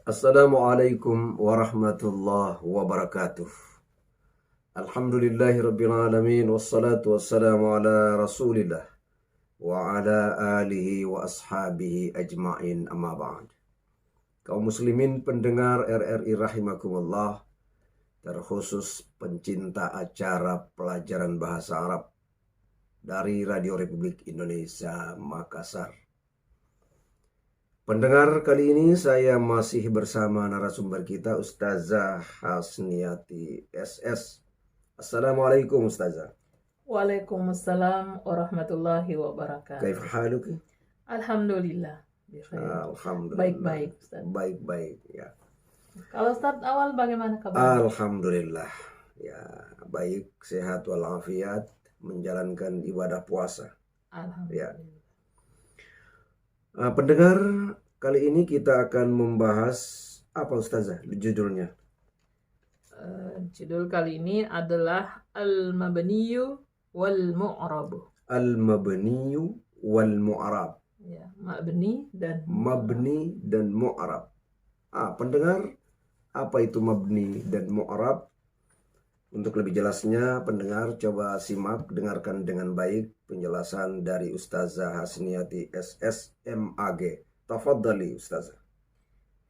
Assalamualaikum warahmatullahi wabarakatuh. Alhamdulillahi rabbil alamin wassalatu wassalamu ala rasulillah wa ala alihi wa ashabihi ajma'in amma ba'd. Kaum muslimin pendengar RRI rahimakumullah, terkhusus pencinta acara pelajaran bahasa Arab dari Radio Republik Indonesia Makassar. Pendengar, kali ini saya masih bersama narasumber kita Ustazah Hasniati SS. Assalamualaikum Ustazah. Waalaikumsalam warahmatullahi wabarakatuh. Kaif haluki? Alhamdulillah. Alhamdulillah. Baik-baik, Ustaz. Baik-baik ya. Kalau Ustaz awal bagaimana kabar? Alhamdulillah. Ya, baik, sehat walafiat, menjalankan ibadah puasa. Alhamdulillah. Ya. Pendengar, kali ini kita akan membahas apa Ustazah judulnya? Judul kali ini adalah Al-Mabniyu wal Mu'rab. Al-Mabniyu wal Mu'rab. Ya, mabni dan Mu'rab. Pendengar, apa itu mabni dan mu'rab? Untuk lebih jelasnya, pendengar coba simak, dengarkan dengan baik penjelasan dari Ustazah Hasniati SS MAG. Tafadhali Ustazah.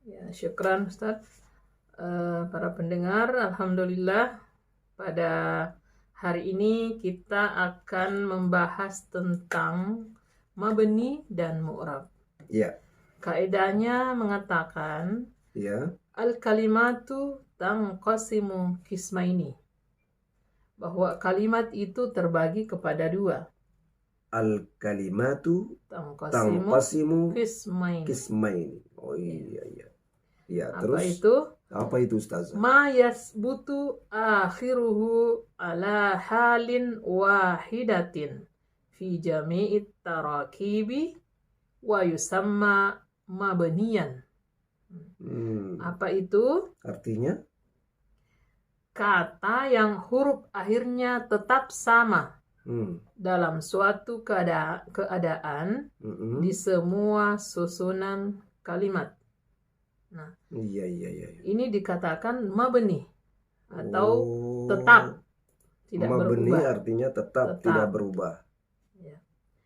Ya, syukran Ustaz. Para pendengar, alhamdulillah pada hari ini kita akan membahas tentang mabni dan mu'rab. Ya. Kaidahnya mengatakan Ya. al-kalimatu tanqasimu qismaini, bahwa kalimat itu terbagi kepada dua. Al-kalimatu Tanqasimu qismaini. Oh iya. Ya, Apa terus itu? Apa itu Ustazah? Ma yasbutu akhiruhu ala halin wahidatin fi jami'it tarakibi wa yusamma mabniyan. Apa itu? Artinya? Kata yang huruf akhirnya tetap sama dalam suatu keadaan di semua susunan kalimat. Nah, iya. ini dikatakan mabni atau tetap tidak mabni berubah. Artinya tetap tidak berubah. Ya.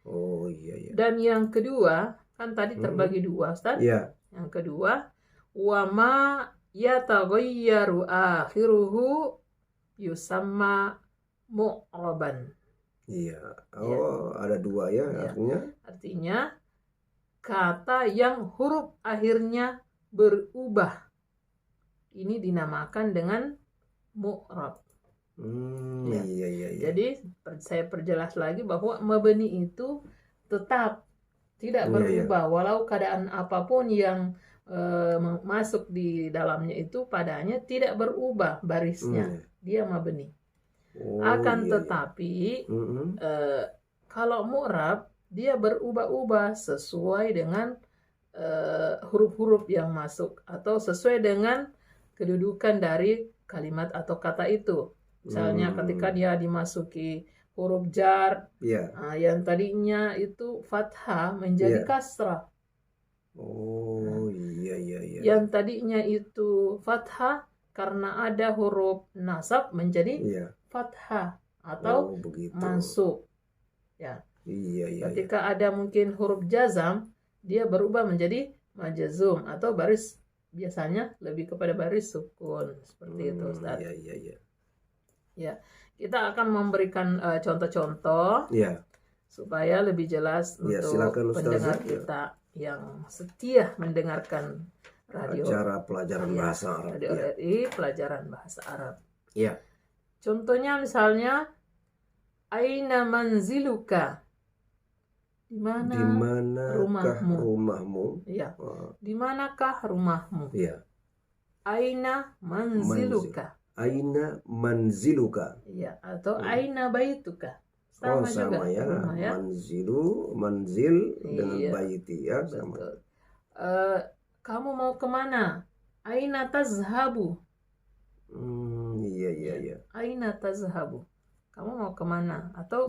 Oh iya. Dan yang kedua, kan tadi terbagi dua, Ustaz. Iya. Yang kedua, wa ma yataghayyaru akhiruhu yusamma mu'raban. Iya. Oh, ada dua ya, Artinya kata yang huruf akhirnya berubah ini dinamakan dengan mu'rab. Iya. Jadi saya perjelas lagi bahwa mabni itu tetap tidak berubah walau keadaan apapun yang masuk di dalamnya itu padanya tidak berubah barisnya. Dia mabni. Tetapi kalau mu'rab dia berubah-ubah sesuai dengan huruf-huruf yang masuk atau sesuai dengan kedudukan dari kalimat atau kata itu. Misalnya ketika dia dimasuki huruf jar, yang tadinya itu fathah menjadi kasrah. Oh iya. Yang tadinya itu fathah karena ada huruf nasab menjadi fathah atau mansub. Ya. Iya. Ketika ada mungkin huruf jazam, dia berubah menjadi majazum atau baris, biasanya lebih kepada baris sukun seperti itu, Ustaz. Iya. Ya, kita akan memberikan contoh-contoh supaya lebih jelas untuk pendengar kita yang setia mendengarkan radio acara pelajaran bahasa Arab. Radio RRI pelajaran bahasa Arab. Iya. Contohnya misalnya aina manziluka? Di mana rumahmu? Iya. Di manakah rumahmu? Iya. Aina manziluka? Aina manziluka? Iya, atau aina baituka? Sama juga ya. Manzil dengan baiti ya, sama. Kamu mau kemana? Aina tazhabu? Iya. Aina tazhabu? Kamu mau kemana? Atau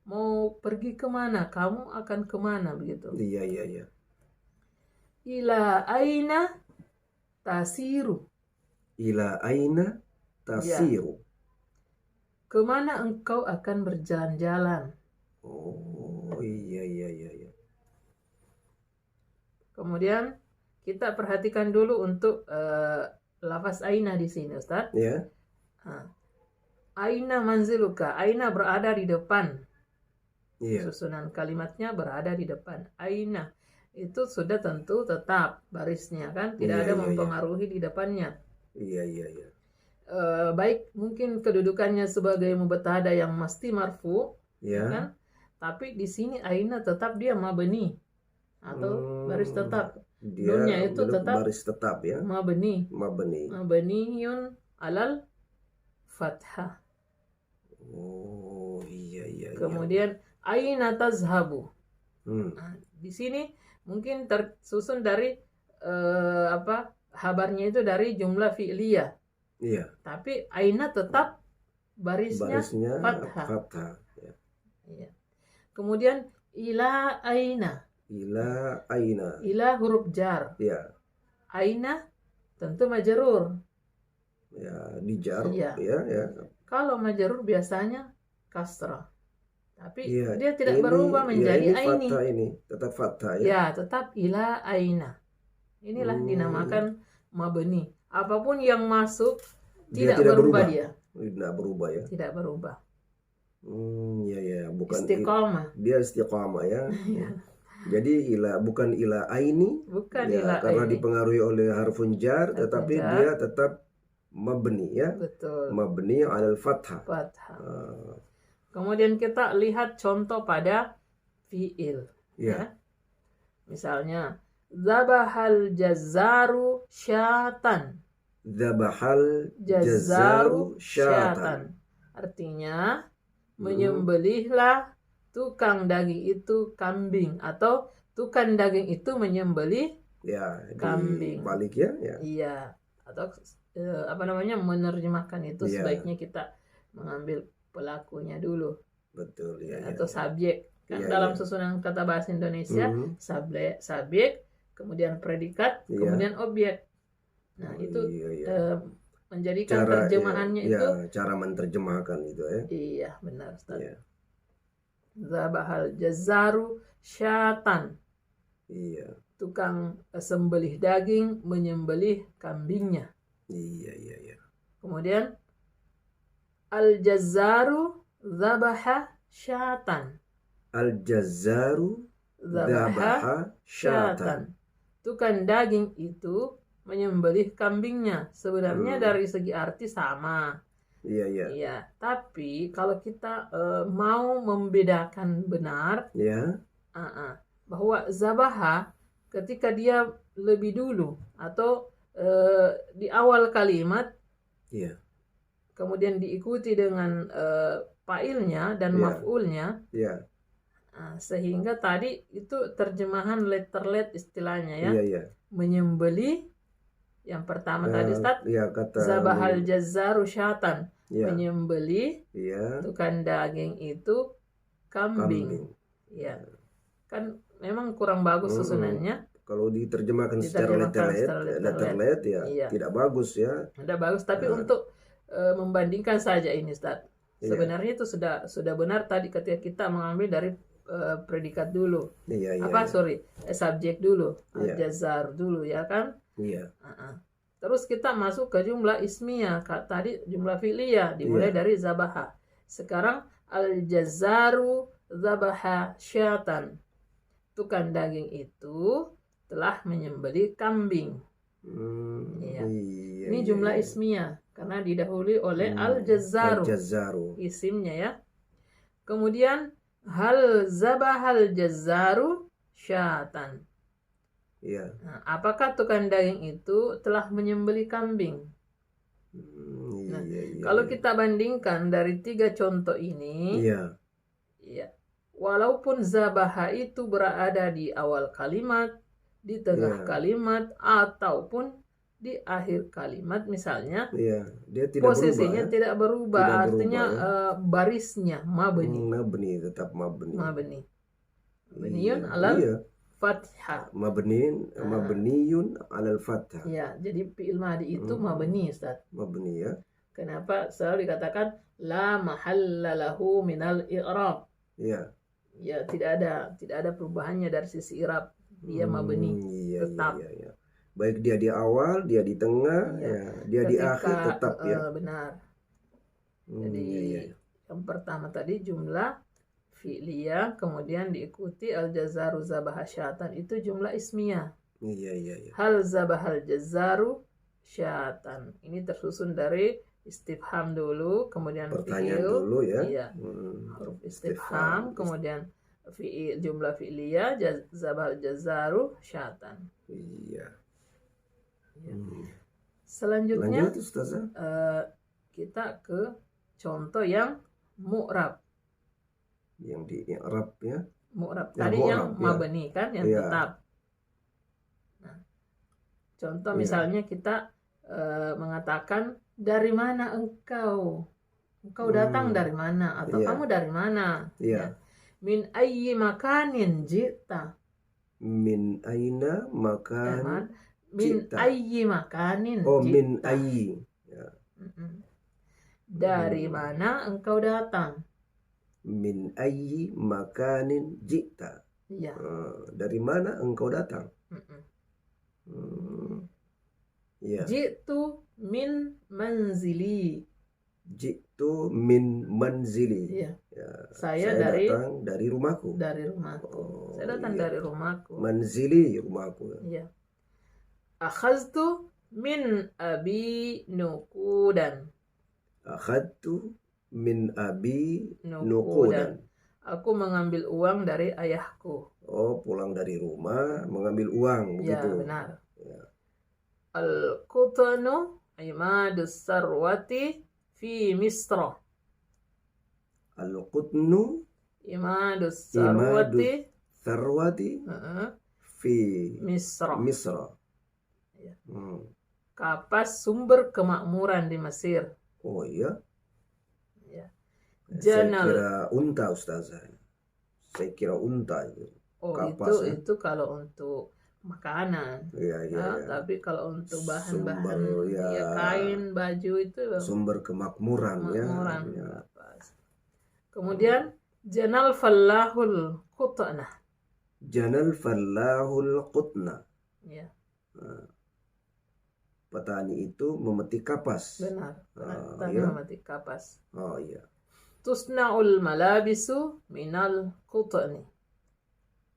mau pergi kemana? Kamu akan kemana begitu? Iya. Ila aina tasiru. Ila aina tasiru. Kemana engkau akan berjalan-jalan? Oh, iya. Kemudian kita perhatikan dulu untuk lafaz aina di sini, Ustaz. Ya. Aina manziluka. Aina berada di depan. Iya. Susunan kalimatnya berada di depan. Aina itu sudah tentu tetap barisnya kan, tidak ada mempengaruhi di depannya. Iya. Baik mungkin kedudukannya sebagai mubtada yang mesti marfu, Ya. kan? Tapi di sini aina tetap dia mabni atau baris tetap. Nunnya itu tetap baris tetap ya. Mabni. Mabniyun alal fathah. Oh, iya. Kemudian aina tazhabu. Nah, di sini mungkin tersusun dari habarnya itu dari jumlah fi'liyah. Iya. Tapi aina tetap barisnya fathah. Ya. Iya. Kemudian ila aina. Ila huruf jar. Ya. Aina tentu majrur. Ya, dijar. Iya. Ya. Kalau majrur biasanya kasrah. Tapi Ya, dia tidak berubah menjadi aini. Fathah ini tetap fathah ya. Ya, tetap ila aina. Inilah dinamakan mabni. Apapun yang masuk tidak berubah dia. Tidak berubah ya. Tidak berubah. Ya. Bukan istiqamah. Dia istiqamah ya. Jadi bukan ila aini. Bukan ya, ila karena aini. dipengaruhi oleh harfun jar, tetapi dia tetap mabni ya. Betul. Mabni alal fathah. Kemudian kita lihat contoh pada fi'il. Ya. Misalnya zabahal jazzaru syatan. Zabahal jazzaru syatan. Artinya menyembelihlah tukang daging itu kambing, atau tukang daging itu menyembelih kambing. Balik ya. Iya. Atau menerjemahkan itu sebaiknya kita mengambil pelakunya dulu. Betul ya. Atau subjek. Kan dalam susunan kata bahasa Indonesia subjek, kemudian predikat, kemudian objek. Nah, itu menjadikan terjemahannya itu cara menerjemahkan itu ya. Iya, benar Ustaz. Zabahal jazzaru syatan. Iya. Tukang sembelih daging menyembelih kambingnya. Iya. Kemudian al-jazzaru zabaha syatan. Al-jazzaru zabaha syatan. Tukang daging itu menyembelih kambingnya. Sebenarnya dari segi arti sama. Iya. Tapi kalau kita mau membedakan benar, bahwa zabaha ketika dia lebih dulu atau di awal kalimat, kemudian diikuti dengan fa'ilnya dan maf'ulnya, sehingga tadi itu terjemahan letter-let istilahnya ya. Menyembelih yang pertama tadi Ustaz, zabahal jazzaru syatan, menyembelih tukang daging itu kambing. Ya. Kan memang kurang bagus susunannya. Kalau diterjemahkan secara letter-let tidak bagus ya. Tidak bagus, tapi untuk membandingkan saja ini Ustaz. Sebenarnya itu sudah benar tadi ketika kita mengambil dari predikat dulu. Subjek dulu, al-jazzar dulu ya kan? Iya. Terus kita masuk ke jumlah ismiyah. Tadi jumlah fi'liyah dimulai dari zabaha. Sekarang al-jazzaru zabaha syatan. Tukang daging itu telah menyembelih kambing. Ini jumlah ismiyah karena didahului oleh al-jazzaru. Isimnya ya. Kemudian hal zabahal jazzaru syatan. Nah, apakah tukang daging itu telah menyembelih kambing? Kalau kita bandingkan dari 3 contoh ini, walaupun zabaha itu berada di awal kalimat, di tengah kalimat, ataupun di akhir kalimat misalnya, dia tidak posisinya berubah, tidak berubah, artinya barisnya mabni. Tetap mabni. Mabniyun alal fathah. Mabniyun alal fathah. Ya, jadi fi'il madi itu mabni, Ustaz. Mabni ya. Kenapa selalu dikatakan la mahalla lahu minal i'rab? Ya. Ya, tidak ada perubahannya dari sisi i'rab. Dia mabni, Iya, tetap. iya. Baik dia di awal, dia di tengah, dia di akhir tetap ya. Benar. Jadi Iya. yang pertama tadi jumlah fi'liyah, kemudian diikuti al-jazaru zabaha syatan, itu jumlah ismiyah. Iya. Hal zabahal jazaru syatan. Ini tersusun dari istifham dulu, kemudian Pertanyaan fi'il dulu ya. Iya. Huruf istifham, kemudian fi'il, jumlah fi'liyah, zabahal jazaru syatan. Iya. Selanjutnya Lanjut Ustazah. kita ke contoh yang mu'rab. Yang di i'rab ya. Mu'rab. Yang Tadi mu'rab, yang ya. mabni kan, yang Iya. tetap. Contoh Iya. misalnya kita mengatakan dari mana engkau? Engkau datang dari mana? Atau Iya. kamu dari mana? Iya. Min ayyi makanin jita? Min aina makan Min jita. ayyi makanin Oh, jita? min ayyi. Ya. Dari mana engkau datang? Min ayyi makanin jita. Iya. Dari mana engkau datang? Ya. Jitu min manzili. Jitu min manzili. Iya. Ya. Saya datang dari rumahku. Dari rumahku. Oh, Saya datang iya. dari rumahku. Manzili rumahku. Iya. Akhaztu min abi nukudan. Akhadtu min abi Nukudan. nukudan. Aku mengambil uang dari ayahku. Oh, pulang dari rumah mengambil uang Ya, begitu. benar. Ya. Al-qutanu imadus sarwati fi Misra. Al-qutnu Imadus sarwati sarwati fi Misra. Misra. Ya. Kapas sumber kemakmuran di Mesir. Oh iya. Ya. Saya kira unta, Ustazah. Saya kira unta itu. Oh, Kapas, itu kalau untuk makanan. Iya. Tapi kalau untuk bahan-bahan ya, kain, baju itu sumber kemakmuran ya. Kapas. Kemudian janal fallahul qutna. Janal fallahul qutna. Ya. Petani itu memetik kapas. Benar. Petani Ya. memetik kapas. Oh iya. Tusna'ul malabisu minal qutni.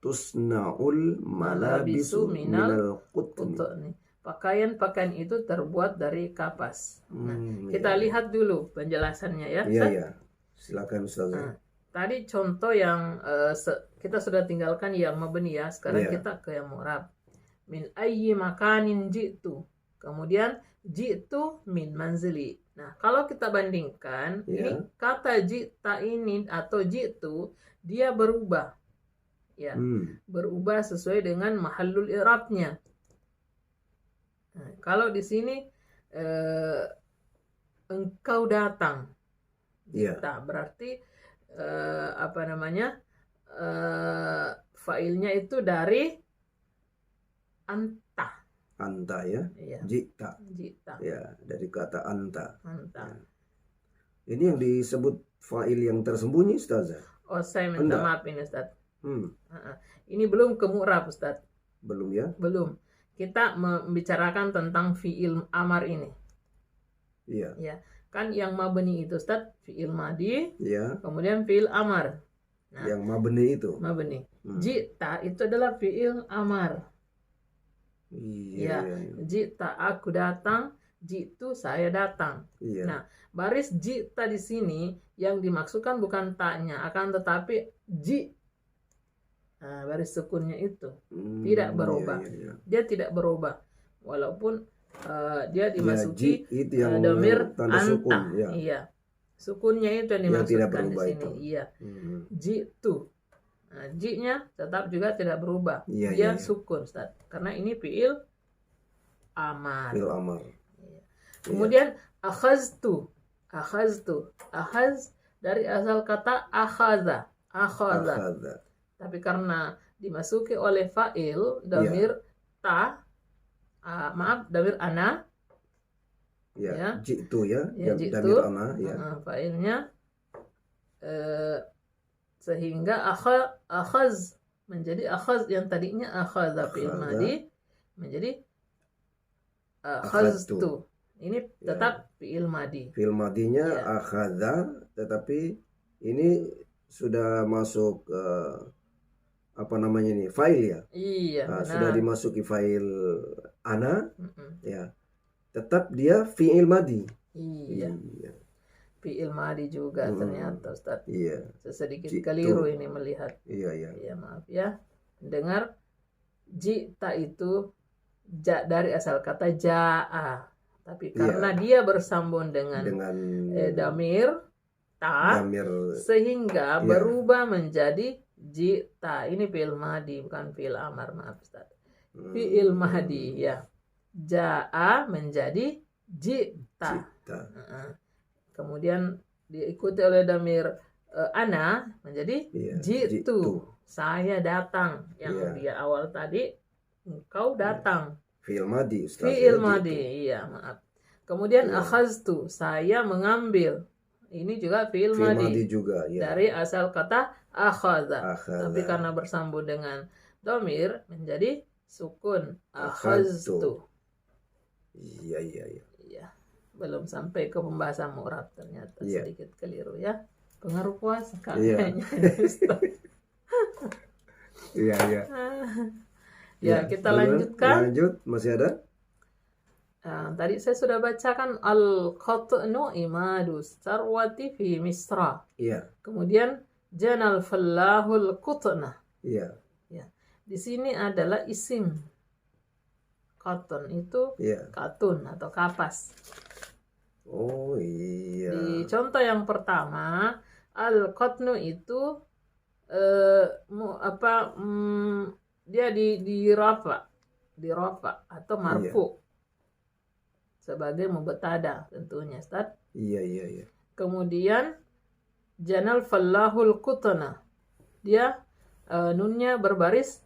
Tusna'ul malabisu minal qutni. Pakaian-pakaian itu terbuat dari kapas. Kita lihat dulu penjelasannya ya. Iya. Silakan Ustazah. Tadi contoh yang kita sudah tinggalkan yang mabni ya. Sekarang kita ke yang mu'rab. Min ayyi makanin jitu. Kemudian jitu min manzili. Nah, kalau kita bandingkan, ini kata jita ini atau jitu dia berubah. Ya. Berubah sesuai dengan mahallul i'rabnya. Nah, kalau di sini engkau datang. Jita berarti failnya itu dari anta. Anta ya. Jita. Ya, dari kata anta. Ya. Ini yang disebut fa'il yang tersembunyi, Ustazah. Oh, saya minta maaf ini, Ustaz. Ini belum ke mu'rab, Ustaz. Belum ya? Belum. Kita membicarakan tentang fi'il amar ini. Iya. Ya. Kan yang mabni itu, Ustaz, fi'il madi. Iya. Kemudian fi'il amar. Nah, yang mabni itu. Mabni. Jita itu adalah fi'il amar. Iya. Jita aku datang, jitu saya datang. Iya. Nah, baris jita di sini yang dimaksudkan bukan taknya, akan tetapi ji. Nah, baris sukunnya itu tidak berubah. Dia tidak berubah, walaupun dia dimasuki domir anta. Sukun, Iya, sukunnya itu yang dimaksudkan di sini. Itu. Iya, jitu. Nah, ji-nya tetap juga tidak berubah. Dia sukun, Ustaz. Karena ini fi'il amar. Fi'il amar. Kemudian akhaztu. Akhaz dari asal kata akhaza. Tapi karena dimasuki oleh fa'il damir damir ana. Ya. Jitu ya, Jitu. damir ana ya. Fa'ilnya sehingga akhaz menjadi akhaz, yang tadinya akhadha fi'il madi menjadi akhaztu. Ini tetap fi'il madi. Fi'il madinya akhadha, tetapi ini sudah masuk apa namanya ini, fa'il ya. Iya. Sudah dimasuki fa'il ana, ya. Tetap dia fi'il madi. Iya. Fi'il madi juga ternyata Ustaz. Iya. Sedikit keliru ini melihat. Iya. Ya, maaf ya. Dengar jita itu dari asal kata ja'a. Tapi karena dia bersambung dengan damir ta, sehingga berubah menjadi jita. Ini fi'il madi, bukan fi'il amar, maaf Ustaz. Fi'il madi ya. Ja'a menjadi jita. Kemudian diikuti oleh damir ana menjadi jitu. Saya datang. Yang dia awal tadi engkau datang. Fi'il madi, Ustaz. Fi'il madi, iya, maaf. Kemudian akhaztu, saya mengambil. Ini juga fi'il madi juga, ya. Dari asal kata akhadha. Tapi karena bersambung dengan domir menjadi sukun akhaztu. Iya. Belum sampai ke pembahasan mu'rab, ternyata sedikit keliru ya. Pengaruh puasa kayaknya. Iya. Ya, kita lanjutkan. Lanjut, masih ada? Tadi saya sudah bacakan al-qatnu imadu sarwati fi misra. Iya. Kemudian janal fallahul qutna. Iya. Di sini adalah isim. Cotton itu katun atau kapas. Oh iya. Di contoh yang pertama, al-qatnu itu dia di rafa atau marfu sebagai mubtada tentunya, Ustaz. Iya. Kemudian janal fallahul qutna, dia nunnya berbaris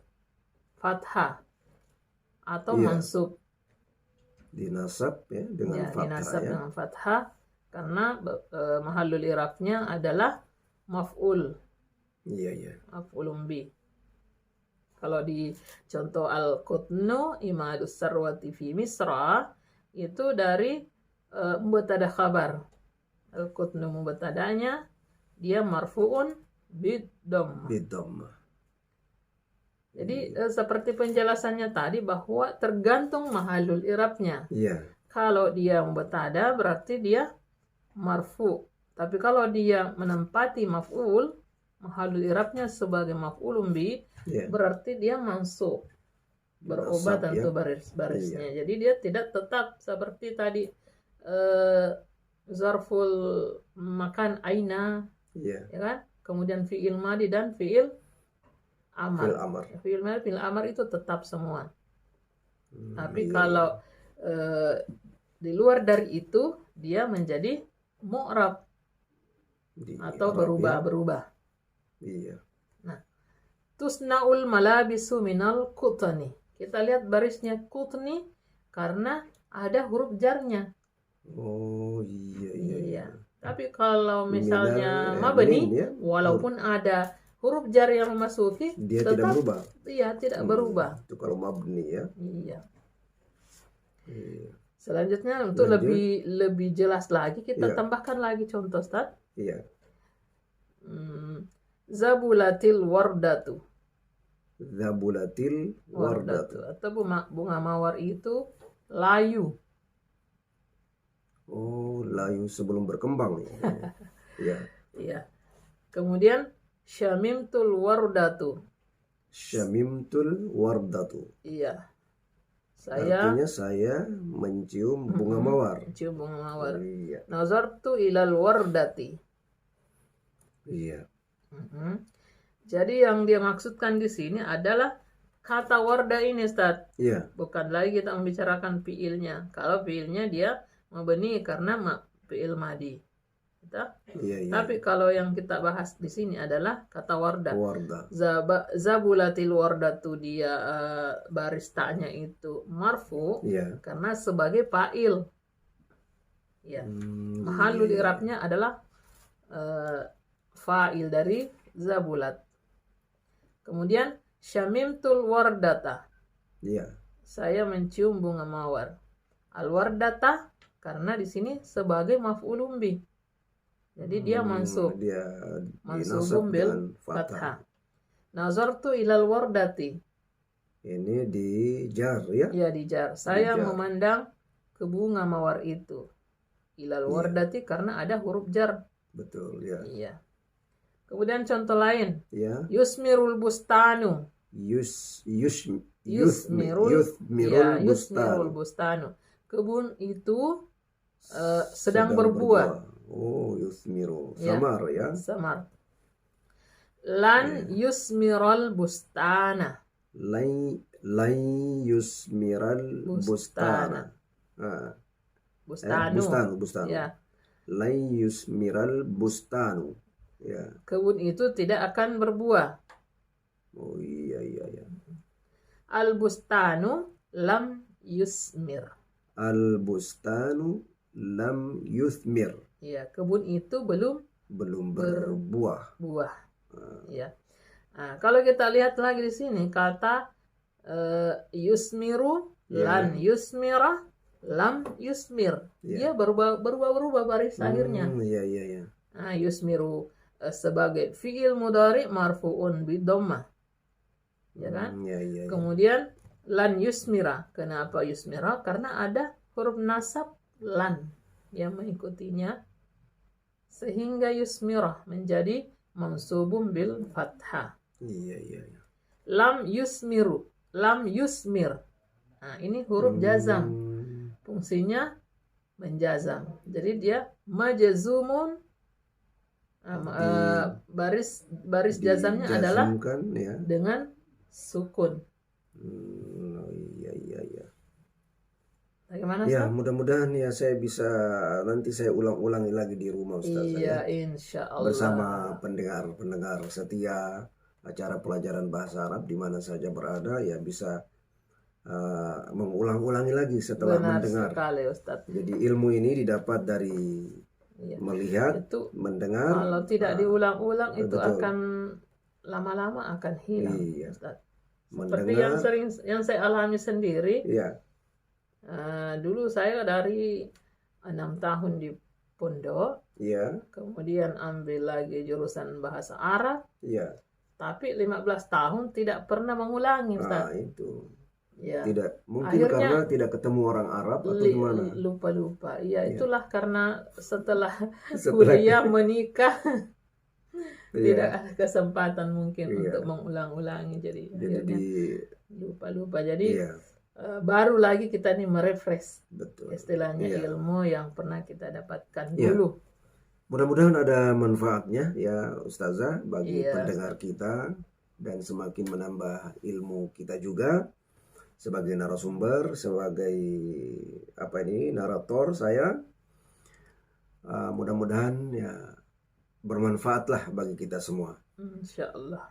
fathah atau mansub. Dinasab ya dengan fathah. Dinasab dengan fathah karena mahallul i'rabnya adalah maf'ul. Iya. Maf'ulun bi. Kalau di contoh al-qutnu imadus sarwati fi misra, itu dari mubtada khabar. Al-qutnu mubtadanya dia marfu'un bid-dhammah. Jadi seperti penjelasannya tadi bahwa tergantung mahallul i'rabnya. Iya. Kalau dia mubtada berarti dia marfu. Tapi kalau dia menempati maf'ul, mahallul i'rabnya sebagai maf'ulun bi, berarti dia mansub. Berubah tentu baris-barisnya. Jadi dia tidak tetap seperti tadi zarful makan aina, ya kan? Kemudian fi'il madi dan fi'il amar. Fi'il madi, fi'il amar itu tetap semua. Tapi kalau di luar dari itu dia menjadi mu'rab atau berubah-berubah. Iya. Nah, tusnaul malabisu minal qutni. Kita lihat barisnya qutni karena ada huruf jarnya. Oh iya. Tapi kalau misalnya mabni, walaupun ada huruf jar yang memasuki, dia tidak berubah. Iya, tidak berubah. Itu kalau mabni ya. Iya. Selanjutnya untuk lebih jelas lagi kita tambahkan lagi contoh, Ustaz. Iya. Zabulatil wardatu. Zabulatil wardatu. Atau bunga mawar itu layu. Oh, layu sebelum berkembang. Iya. Kemudian syamimtul wardatu. Syamimtul wardatu. Iya. Artinya saya mencium bunga mawar. Mencium bunga mawar. Iya. Nazartu ilal wardati. Iya. Jadi yang dia maksudkan di sini adalah kata warda ini, Ustaz. Iya. Bukan lagi kita membicarakan fiilnya. Kalau fiilnya dia mabni karena fiil madi. Iya. Tapi kalau yang kita bahas di sini adalah kata wardah. Wardah. Zabulatil wardatu, dia baris ta'nya itu marfu Iya. karena sebagai fa'il. Ya. Mahallul i'rabnya adalah fa'il dari zabulat. Kemudian syamimtul wardata. Iya. Saya mencium bunga mawar. Al wardata karena di sini sebagai maf'ulun bih. Jadi dia mansub. Dia Mansubun bil fathah. Nazartu ilal wardati. Ini dijar ya? Ya, dijar. Saya Dijar. memandang ke bunga mawar itu. Ilal wardati karena ada huruf jar. Betul ya. Iya. Kemudian contoh lain. Ya. Yusmirul bustanu. Yusmirul bustanu. Kebun itu sedang berbuah. Oh, yusmiru. Ya. Samar ya. Samar. Lan yusmiral bustana. Lai yusmiral bustana. Bustanu. Bustanu. Ya. Lai yusmiral bustanu. Ya. Kebun itu tidak akan berbuah. Oh iya. Al bustanu lam yusmir. Al bustanu lam yuthmir. Ya, kebun itu belum berbuah. Ya. Nah, kalau kita lihat lagi di sini kata yusmiru, lan yusmira, lam yusmir. Dia berubah baris akhirnya. Iya. Nah, yusmiru sebagai fi'il mudhari marfu'un bi dhammah. Ya kan? Iya. Kemudian lan yusmira. Kenapa yusmira? Karena ada huruf nasab lan yang mengikutinya, sehingga yusmirah menjadi mansubun bil fathah. Iya. Lam yusmiru, lam yusmir. Nah, ini huruf jazam. Fungsinya menjazam. Jadi dia majazumun. Baris jazamnya adalah ya, dengan sukun. Iya. Bagaimana, ya, Ustaz? mudah-mudahan ya saya bisa nanti saya ulang-ulangi lagi di rumah, Ustaz. Iya, insya Allah. Bersama pendengar setia acara pelajaran bahasa Arab di mana saja berada, ya bisa mengulang-ulangi lagi setelah mendengar. Benar sekali, Ustaz. Jadi ilmu ini didapat dari melihat, itu, mendengar. Kalau tidak diulang-ulang itu betul. akan lama-lama akan hilang, Iya. Ustaz. Mendengar, Seperti yang saya alami sendiri. Iya. Dulu saya dari 6 tahun di pondok, Iya. kemudian ambil lagi jurusan bahasa Arab, Iya. tapi 15 tahun tidak pernah mengulangi, Ustaz. Itu. Ya. Tidak, mungkin Akhirnya, karena tidak ketemu orang Arab atau gimana? Lupa. Ya, itulah karena setelah kuliah menikah tidak ada kesempatan mungkin untuk mengulang-ulangi, jadi akhirnya lupa. Jadi baru lagi kita nih merefresh istilahnya ilmu yang pernah kita dapatkan dulu. Mudah-mudahan ada manfaatnya ya Ustazah bagi pendengar kita, dan semakin menambah ilmu kita juga sebagai narasumber, sebagai narator saya. Mudah-mudahan ya bermanfaatlah bagi kita semua. Insyaallah.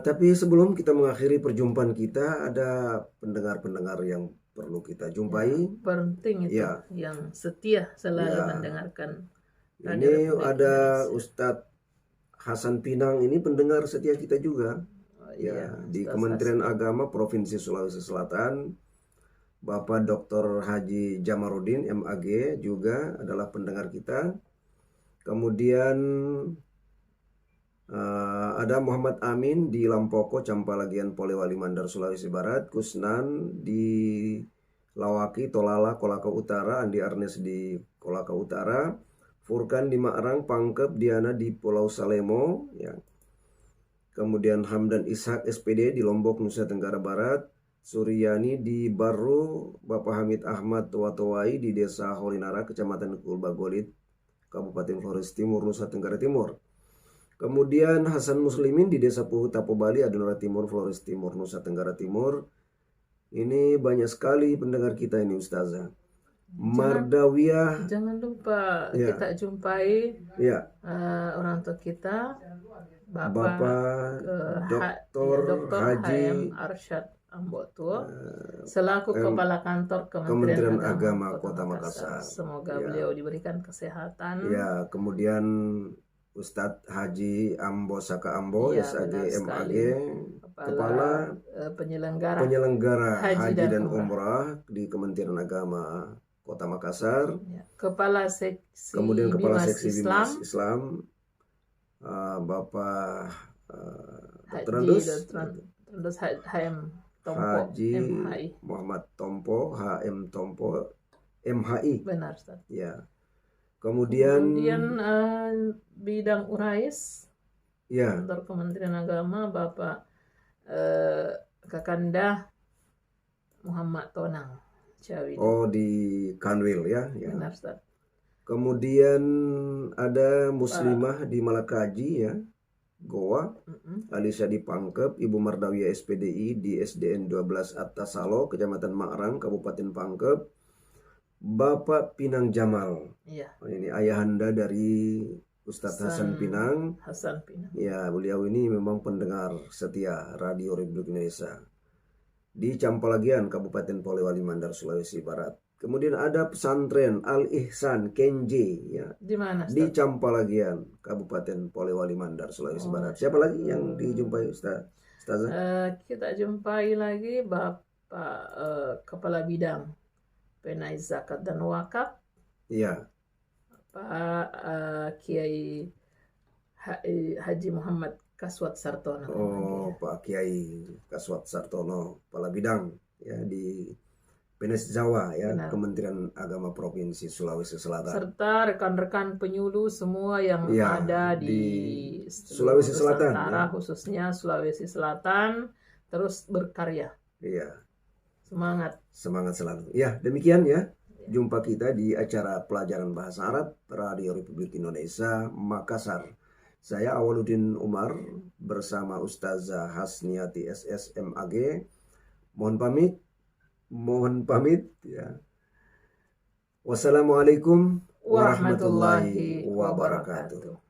Tapi sebelum kita mengakhiri perjumpaan kita, ada pendengar-pendengar yang perlu kita jumpai. Penting itu, yang setia selalu mendengarkan. Ini ada Ustadz Hasan Pinang, ini pendengar setia kita juga. Di Kementerian Agama Provinsi Sulawesi Selatan. Bapak Dr. Haji Jamarudin MAG juga adalah pendengar kita. Kemudian ada Muhammad Amin di Lampoko, Campalagian, Polewali Mandar, Sulawesi Barat. Kusnan di Lawaki, Tolala, Kolaka Utara. Andi Arnes di Kolaka Utara. Furkan di Maarang, Pangkep. Diana di Pulau Salemo. Kemudian Hamdan Ishak SPD di Lombok, Nusa Tenggara Barat. Suryani di Baru. Bapak Hamid Ahmad Watowai di Desa Holinara, Kecamatan Kulbagolit, Kabupaten Flores Timur, Nusa Tenggara Timur. Kemudian Hasan Muslimin di Desa Puhu Tapo Bali, Adonara Timur, Flores Timur, Nusa Tenggara Timur. Ini banyak sekali pendengar kita ini Ustazah. Mardawiyah. Jangan lupa Ya. kita jumpai Ya, orang tua kita, Bapak Dr. Haji HM Arsyad Ambotua selaku Kepala Kantor Kementerian Kementerian Agama Agama Kota Makassar. Semoga Ya. beliau diberikan kesehatan. Ya, kemudian Ustadz Haji Ambo Saka Ambo, Ya, SAG benar MAG, sekali. Kepala penyelenggara Haji dan Umrah. Umrah di Kementerian Agama Kota Makassar. Ya, Kepala Seksi Kemudian Kepala Bimas Seksi Islam, Bimas Islam, Bapak Dr. Haji Andus, HM Tompo, Haji MHI. Muhammad Tompo, HM Tompo, MHI. Benar, Ustaz. Ya. Kemudian bidang Urais, ya, Kantor Kementerian Agama, Bapak Kakanda Muhammad Tonang Ciawi. oh di Kanwil ya. Benar, Ustaz. Kemudian ada muslimah di Malakaji ya, Goa, Alisa di Pangkep, Ibu Mardawiyah SPDI di SDN 12 Atasalo, Kecamatan Makrang, Kabupaten Pangkep, Bapak Pinang Jamal. Iya. Ini ayahanda dari Ustadz Hasan Pinang. Hasan Pinang. Ya, beliau ini memang pendengar setia Radio Republik Indonesia di Campalagian, Kabupaten Polewali Mandar, Sulawesi Barat. Kemudian ada pesantren Al Ihsan Kenje ya. Di mana, Ustaz? Di Campalagian, Kabupaten Polewali Mandar, Sulawesi Barat. Siapa lagi yang dijumpai Ustazah? Kita jumpai lagi Bapak Kepala Bidang Penai Zakat dan Wakaf. Iya. Pak Kiai Haji Muhammad Kaswat Sartono. Oh, Pak Kiai Kaswat Sartono, Kepala Bidang ya di PNS Jawa ya. Benar. Kementerian Agama Provinsi Sulawesi Selatan. Serta rekan-rekan penyuluh semua yang ya, ada di Sulawesi Selatan, ya. Khususnya Sulawesi Selatan, terus berkarya. Iya. Semangat selalu. Ya, demikian ya. Jumpa kita di acara pelajaran bahasa Arab Radio Republik Indonesia Makassar. Saya Awaluddin Umar bersama Ustazah Hasniati SS MAG. Mohon pamit ya. Wassalamualaikum warahmatullahi wabarakatuh.